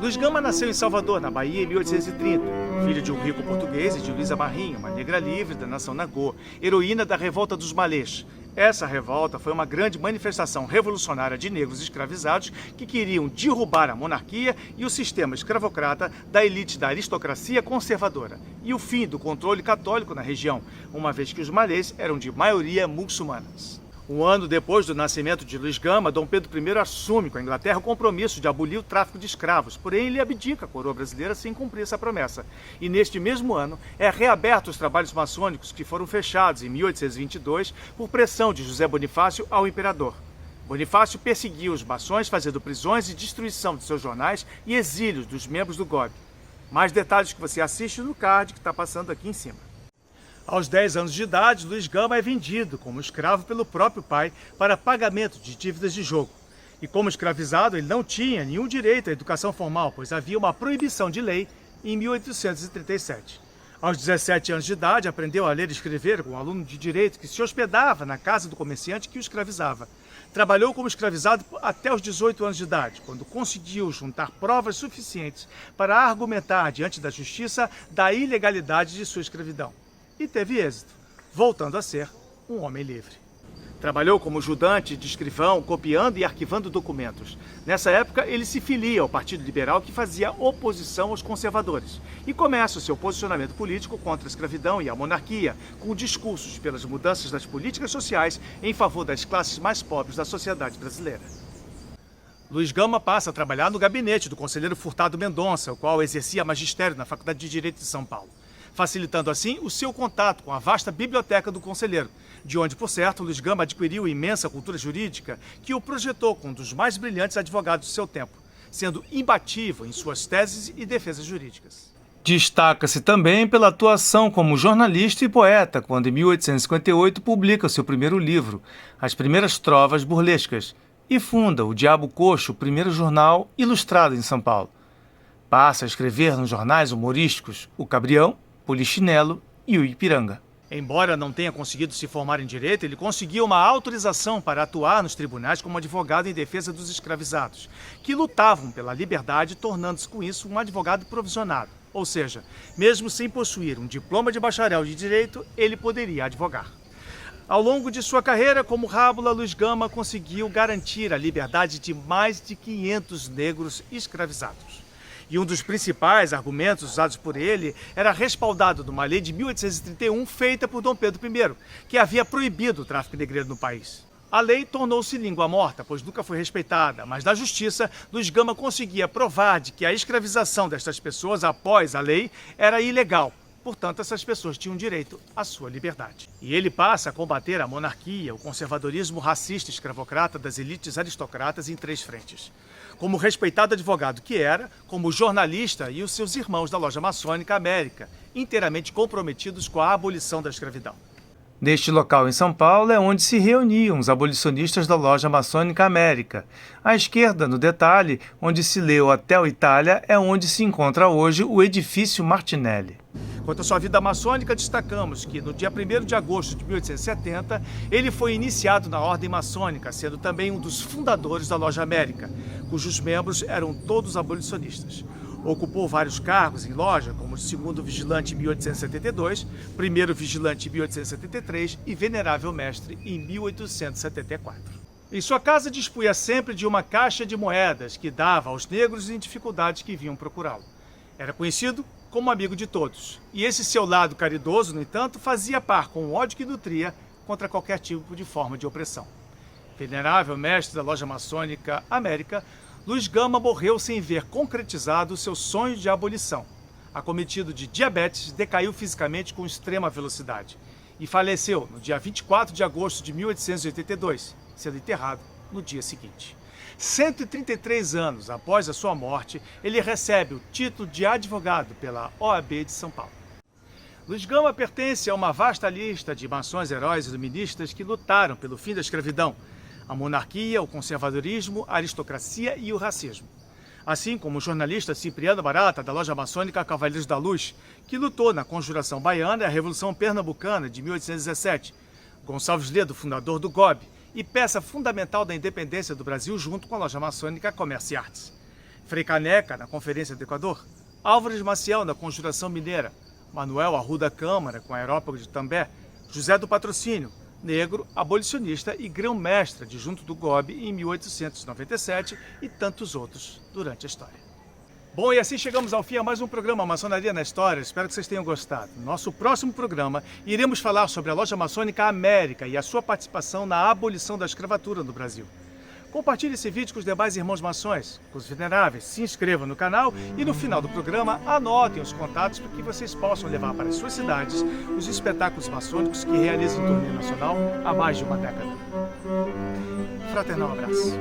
Luiz Gama nasceu em Salvador, na Bahia, em 1830. Filho de um rico português e de Luísa Marinho, uma negra livre da nação Nagô, heroína da Revolta dos Malês. Essa revolta foi uma grande manifestação revolucionária de negros escravizados que queriam derrubar a monarquia e o sistema escravocrata da elite da aristocracia conservadora e o fim do controle católico na região, uma vez que os malês eram de maioria muçulmanas. Um ano depois do nascimento de Luiz Gama, Dom Pedro I assume com a Inglaterra o compromisso de abolir o tráfico de escravos, porém ele abdica a coroa brasileira sem cumprir essa promessa. E neste mesmo ano é reaberto os trabalhos maçônicos que foram fechados em 1822 por pressão de José Bonifácio ao imperador. Bonifácio perseguiu os maçons fazendo prisões e destruição de seus jornais e exílios dos membros do GOB. Mais detalhes que você assiste no card que está passando aqui em cima. Aos 10 anos de idade, Luiz Gama é vendido como escravo pelo próprio pai para pagamento de dívidas de jogo. E como escravizado, ele não tinha nenhum direito à educação formal, pois havia uma proibição de lei em 1837. Aos 17 anos de idade, aprendeu a ler e escrever com um aluno de direito que se hospedava na casa do comerciante que o escravizava. Trabalhou como escravizado até os 18 anos de idade, quando conseguiu juntar provas suficientes para argumentar diante da justiça da ilegalidade de sua escravidão. E teve êxito, voltando a ser um homem livre. Trabalhou como ajudante de escrivão, copiando e arquivando documentos. Nessa época, ele se filia ao Partido Liberal, que fazia oposição aos conservadores, e começa o seu posicionamento político contra a escravidão e a monarquia, com discursos pelas mudanças das políticas sociais em favor das classes mais pobres da sociedade brasileira. Luiz Gama passa a trabalhar no gabinete do conselheiro Furtado Mendonça, o qual exercia magistério na Faculdade de Direito de São Paulo, facilitando assim o seu contato com a vasta biblioteca do conselheiro, de onde, por certo, Luiz Gama adquiriu imensa cultura jurídica que o projetou como um dos mais brilhantes advogados do seu tempo, sendo imbatível em suas teses e defesas jurídicas. Destaca-se também pela atuação como jornalista e poeta, quando em 1858 publica seu primeiro livro, As Primeiras Trovas Burlescas, e funda o Diabo Coxo, o primeiro jornal ilustrado em São Paulo. Passa a escrever nos jornais humorísticos O Cabrião, Polichinelo e o Ipiranga. Embora não tenha conseguido se formar em direito, ele conseguiu uma autorização para atuar nos tribunais como advogado em defesa dos escravizados, que lutavam pela liberdade, tornando-se com isso um advogado provisionado. Ou seja, mesmo sem possuir um diploma de bacharel de direito, ele poderia advogar. Ao longo de sua carreira como rábula, Luiz Gama conseguiu garantir a liberdade de mais de 500 negros escravizados. E um dos principais argumentos usados por ele era respaldado numa lei de 1831 feita por Dom Pedro I, que havia proibido o tráfico negreiro no país. A lei tornou-se língua morta, pois nunca foi respeitada, mas na justiça, Luiz Gama conseguia provar de que a escravização destas pessoas após a lei era ilegal. Portanto, essas pessoas tinham direito à sua liberdade. E ele passa a combater a monarquia, o conservadorismo racista escravocrata das elites aristocratas em 3 frentes. Como respeitado advogado que era, como jornalista e os seus irmãos da loja maçônica América, inteiramente comprometidos com a abolição da escravidão. Neste local em São Paulo é onde se reuniam os abolicionistas da loja maçônica América. À esquerda, no detalhe, onde se lê o Hotel Itália, é onde se encontra hoje o edifício Martinelli. Quanto à sua vida maçônica, destacamos que no dia 1º de agosto de 1870, ele foi iniciado na Ordem Maçônica, sendo também um dos fundadores da Loja América, cujos membros eram todos abolicionistas. Ocupou vários cargos em loja, como segundo vigilante em 1872, primeiro vigilante em 1873 e venerável mestre em 1874. Em sua casa dispunha sempre de uma caixa de moedas que dava aos negros em dificuldades que vinham procurá-lo. Era conhecido como amigo de todos, e esse seu lado caridoso, no entanto, fazia par com o ódio que nutria contra qualquer tipo de forma de opressão. Venerável mestre da loja maçônica América, Luiz Gama morreu sem ver concretizado o seu sonho de abolição. Acometido de diabetes, decaiu fisicamente com extrema velocidade e faleceu no dia 24 de agosto de 1882, sendo enterrado no dia seguinte. 133 anos após a sua morte, ele recebe o título de advogado pela OAB de São Paulo. Luiz Gama pertence a uma vasta lista de maçons, heróis e iluministas que lutaram pelo fim da escravidão, a monarquia, o conservadorismo, a aristocracia e o racismo. Assim como o jornalista Cipriano Barata, da loja maçônica Cavaleiros da Luz, que lutou na Conjuração Baiana e a Revolução Pernambucana de 1817, Gonçalves Ledo, fundador do GOB, e peça fundamental da independência do Brasil junto com a loja maçônica Comércio e Artes. Frei Caneca, na Conferência do Equador, Álvares Maciel, na Conjuração Mineira, Manuel Arruda Câmara, com Aerópago de També, José do Patrocínio, negro, abolicionista e grão-mestre adjunto do GOB em 1897 e tantos outros durante a história. Bom, e assim chegamos ao fim a mais um programa Maçonaria na História. Espero que vocês tenham gostado. No nosso próximo programa, iremos falar sobre a Loja Maçônica América e a sua participação na abolição da escravatura no Brasil. Compartilhe esse vídeo com os demais irmãos maçons, com os veneráveis, se inscrevam no canal e no final do programa anotem os contatos para que vocês possam levar para as suas cidades os espetáculos maçônicos que realizam em torneio nacional há mais de uma década. Fraternal abraço.